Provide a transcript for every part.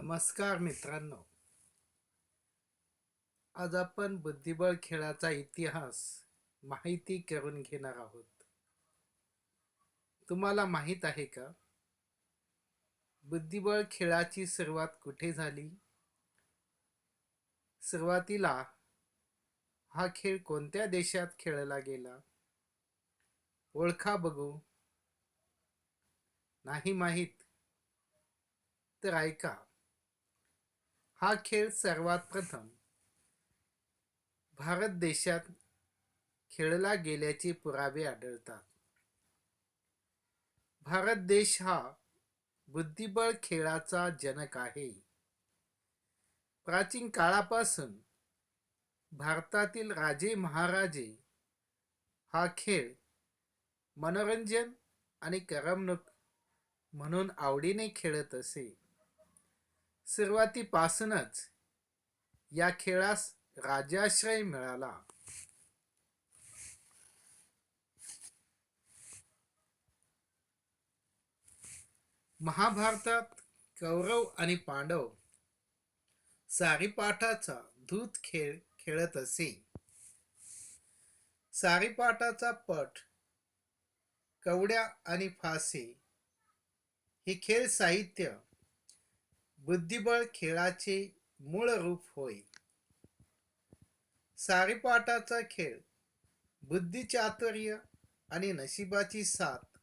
नमस्कार मित्रांनो. आज आपण बुद्धिबळ खेळाचा इतिहास माहिती करून घेणार आहोत. तुम्हाला माहीत आहे का, बुद्धिबळ खेळाची सुरुवात कुठे झाली? सुरुवातीला हा खेळ कोणत्या देशात खेळला गेला? ओळखा बघू. नाही माहीत? तर ऐका. हा खेळ सर्वात प्रथम भारत देशात खेळला गेल्याचे पुरावे आढळतात. भारत देश हा बुद्धिबळ खेळाचा जनक आहे. प्राचीन काळापासून भारतातील राजे महाराजे हा खेळ मनोरंजन आणि करमणूक म्हणून आवडीने खेळत असे. सुरुवातीपासूनच या खेळास राजाश्रय मिळाला. महाभारतात कौरव आणि पांडव सारीपाटाचा धूत खेळ खेळत असे. सारीपाटाचा पट, कवड्या आणि फासे हे खेळ साहित्य बुद्धिबळ खेळाचे मूळ रूप होय. सारीपाटाचा खेळ बुद्धिचातुर्य आणि नशिबाची साथ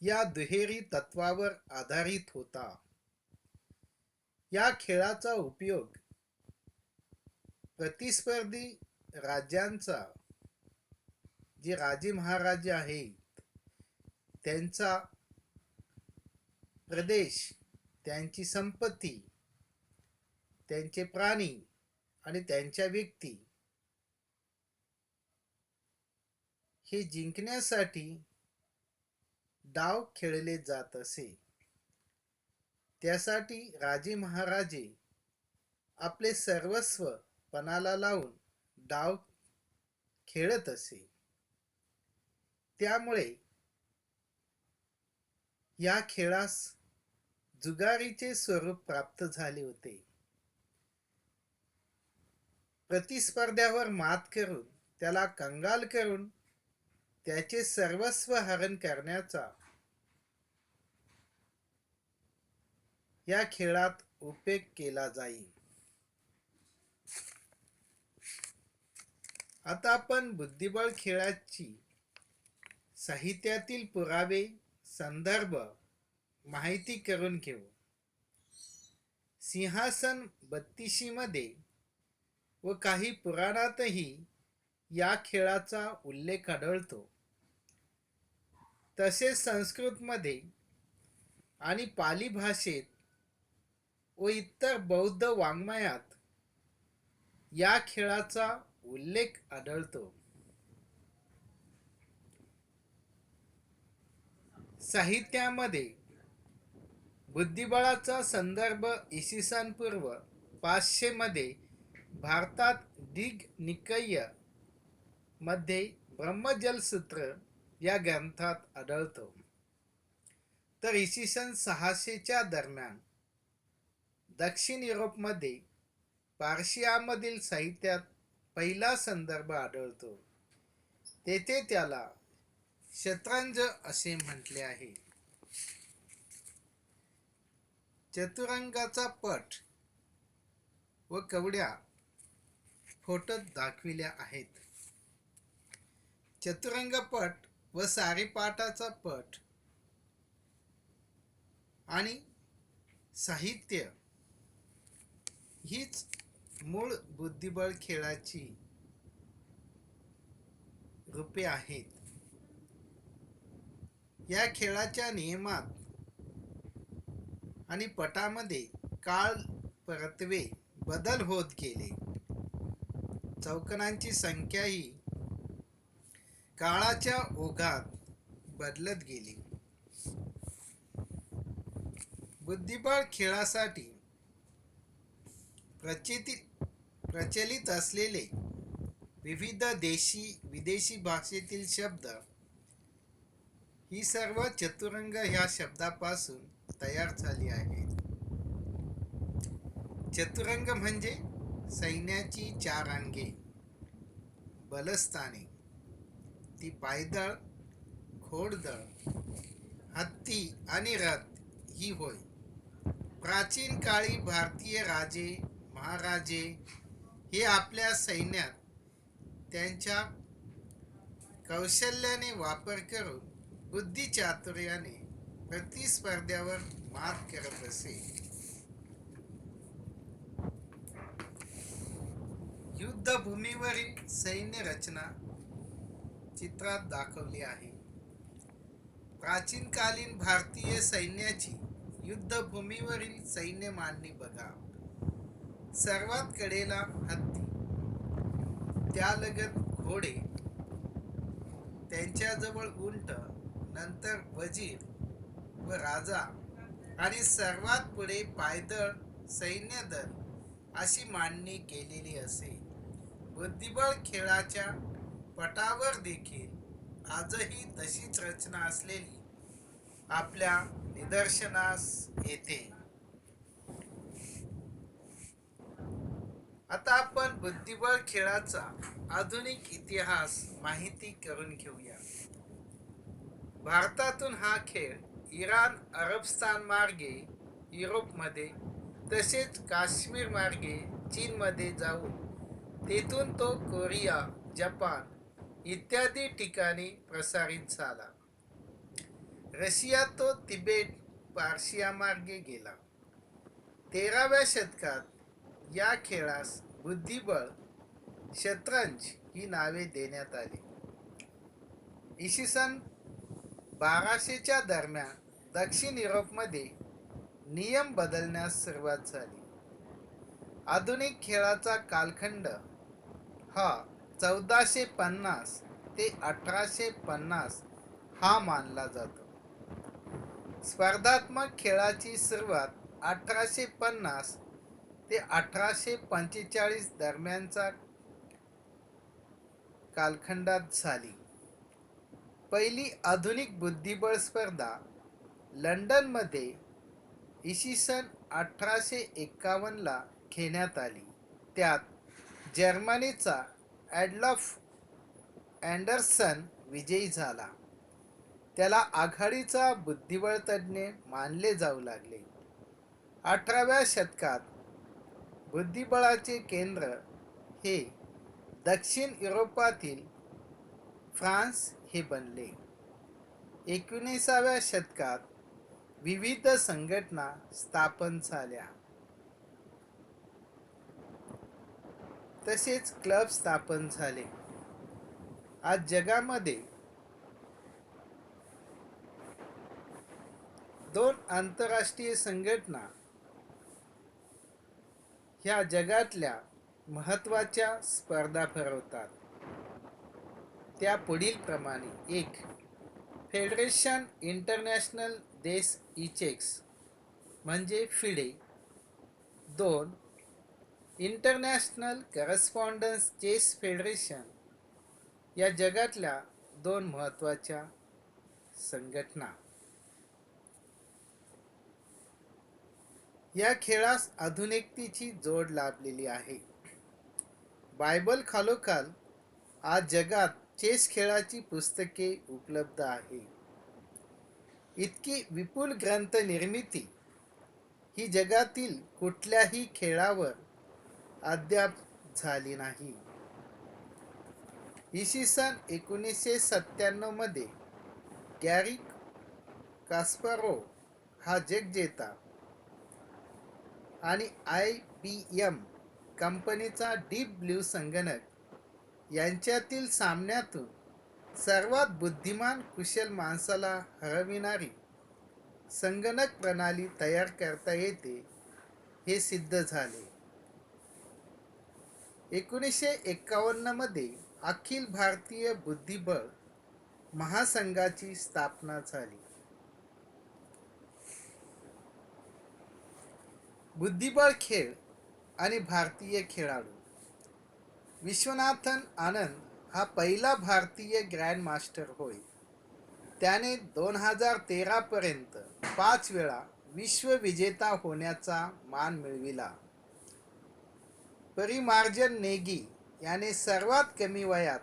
या दुहेरी तत्वावर आधारित होता. या खेळाचा उपयोग प्रतिस्पर्धी राज्यांचा, जे राजे महाराजे आहेत त्यांचा प्रदेश, त्यांची संपत्ती, त्यांचे प्राणी आणि त्यांच्या व्यक्ती हे जिंकण्यासाठी डाव खेळले जात असे. त्यासाठी राजे महाराजे आपले सर्वस्व पणाला लावून डाव खेळत असे. त्यामुळे या खेळास जुगारीचे स्वरूप प्राप्त झाले होते. प्रतिस्पर्ध्यावर मात करून, त्याला कंगाल करून त्याचे सर्वस्व हरण करण्याचा या खेळात उपयोग केला जाई. आता आपण बुद्धिबळ खेळाची साहित्यातील पुरावे, संदर्भ माहिती करून घेऊ. सिंहासन बत्तीशीमध्ये व काही पुराणातही या खेळाचा उल्लेख आढळतो. तसेच संस्कृतमध्ये आणि पाली भाषेत व इतर बौद्ध वाङ्मयात या खेळाचा उल्लेख आढळतो. साहित्यामध्ये बुद्धिबळाचा संदर्भ इसवी पूर्व 500 मध्ये भारतात दिघनिकय मध्ये ब्रह्मजलसूत्र या ग्रंथात आढळतो. तर इसवी 600च्या दरम्यान दक्षिण युरोपमध्ये पार्शियामधील साहित्यात पहिला संदर्भ आढळतो. तेथे त्याला शतरंज असे म्हटले आहे. चतुरंगाचा पट व कवड्या फोटोत दाखविल्या आहेत. चतुरंगपट व सारीपाटाचा पट आणि साहित्य हीच मूळ बुद्धिबळ खेळाची रूपे आहेत. या खेळाच्या नियमात आणि पटामध्ये काळ परत्वे बदल होत गेले. चौकोनांची संख्याही काळाच्या ओघात बदलत गेली. बुद्धिबळ खेळासाठी प्रचलित असलेले विविध देशी विदेशी भाषेतील शब्द ही सर्व चतुरंग ह्या शब्दापासून तयार झाली आहेत. चतुरंग म्हणजे सैन्याची 4 अंगे, बलस्थाने, ती पायदळ, घोडदळ, हत्ती आणि रथ ही होय. प्राचीन काळी भारतीय राजे महाराजे हे आपल्या सैन्यात त्यांच्या कौशल्याने वापर करून बुद्धिचातुर्याने प्रतिस्पर्ध्यावर मात करत असे. युद्धभूमीवरील सैन्य रचना चित्रात दाखवली आहे. प्राचीन कालीन भारतीय सैन्याची युद्धभूमीवरील सैन्य मांडणी बघा. सर्वात कडेला हत्ती, त्यालगत घोडे, त्यांच्याजवळ उंट, नंतर वजीर व राजा आणि सर्वात पुढे पायदळ सैन्यदल अशी मांडणी केलेली असे. बुद्धिबळ खेळाच्या पटावर देखील आजही तशीच रचना असलेली आपल्या निदर्शनास येते. आता आपण बुद्धिबळ खेळाचा आधुनिक इतिहास माहिती करून घेऊया. भारतातून हा खेळ इराण, अरबस्थान मार्गे युरोपमध्ये तसेच काश्मीर मार्गे चीनमध्ये जाऊन तेथून तो कोरिया, जपान इत्यादी ठिकाणी प्रसारित झाला. रशिया तो तिबेट, पार्शिया मार्गे गेला. 13व्या शतकात या खेळास बुद्धिबळ, शतरंज ही नावे देण्यात आली. इसवी सन 1200च्या दरम्यान दक्षिण युरोपमध्ये नियम बदलण्यास सुरुवात झाली. आधुनिक खेळाचा कालखंड हा 1450 ते 1850 हा मानला जातो. स्पर्धात्मक खेळाची सुरुवात 1850 ते 1845 दरम्यानच्या कालखंडात झाली. पहिली आधुनिक बुद्धिबळ स्पर्धा लंडनमध्ये इसवी सन 1851ला घेण्यात आली. त्यात जर्मनीचा ॲडॉल्फ अँडरसन विजयी झाला. त्याला आघाडीचा बुद्धिबळतज्ञ मानले जाऊ लागले. 18व्या शतकात बुद्धिबळाचे केंद्र हे दक्षिण युरोपातील फ्रान्स हे बनले. 19व्या शतकात विविध संघटना स्थापन झाल्या, तसेच क्लब स्थापन झाले. आज जगामध्ये 2 आंतरराष्ट्रीय संघटना ह्या जगातल्या महत्त्वाच्या स्पर्धा भरवतात. त्या पुढील प्रमाणे: 1. फेडरेशन इंटरनॅशनल देस इचेक्स म्हणजे FIDE. 2. International correspondence chess federation या जगातल्या 2 महत्त्वाच्या संघटना. या खेळास आधुनिकतेची जोड लाभलेली आहे. बायबल खालोखाल आज जगात चेस खेळाची पुस्तके उपलब्ध आहे. इतकी विपुल ग्रंथ निर्मिती ही जगातील कुठल्याही खेळावर अद्याप झाली नाही. इसवी सन 1997 मध्ये गॅरी कास्पारोव्ह हा जगजेता आणि IBM कंपनीचा डीप ब्लू संगणक यांच्यातील सामन्यातून सर्वात बुद्धिमान कुशल माणसाला हरविणारी संगणक प्रणाली तयार करता येते हे सिद्ध झाले. 1951 मध्ये अखिल भारतीय बुद्धिबळ महासंघाची स्थापना झाली. बुद्धिबळ खेळ आणि भारतीय खेळाडू. विश्वनाथन आनंद हा पहिला भारतीय ग्रँडमास्टर होय. त्याने 2013 पर्यंत 5 वेळा विश्वविजेता होण्याचा मान मिळविला. परिमार्जन नेगी याने सर्वात कमी वयात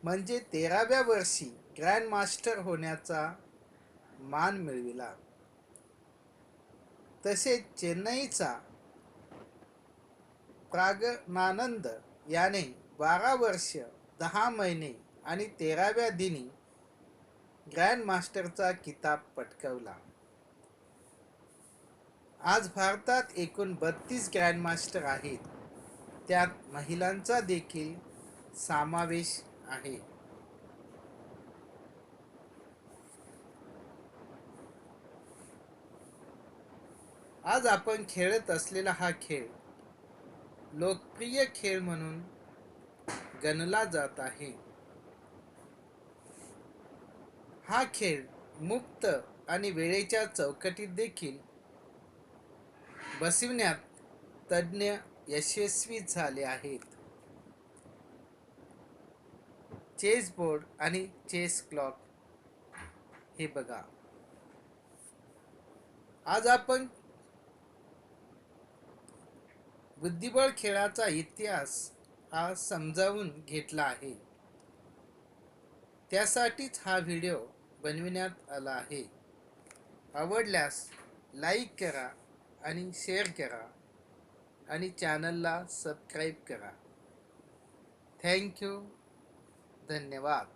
म्हणजे 13व्या वर्षी ग्रँडमास्टर होण्याचा मान मिळविला. तसेच चेन्नईचा प्रागनानंद याने 12 वर्ष 10 महिने आणि 13व्या दिनी ग्रँडमास्टरचा किताब पटकावला. आज भारतात एकूण 32 ग्रँडमास्टर आहेत. त्यात महिलांचा देखील समावेश आहे. आज आपण खेळत असलेला हा खेळ लोकप्रिय खेळ म्हणून गणला जात आहे. हा खेळ मुक्त आणि वेळेच्या चौकटीत देखील बसविण्यात तज्ज्ञ यशस्वी झाले आहेत. चेस बोर्ड आणि चेस क्लॉक हे बघा. आज आपण बुद्धिबळ खेळाचा इतिहास हा समजावून घेतला आहे. त्यासाठीच हा व्हिडिओ बनविण्यात आला आहे. आवडल्यास लाईक करा आणि शेअर करा आणि चॅनलला सबस्क्राईब करा. थँक्यू. धन्यवाद.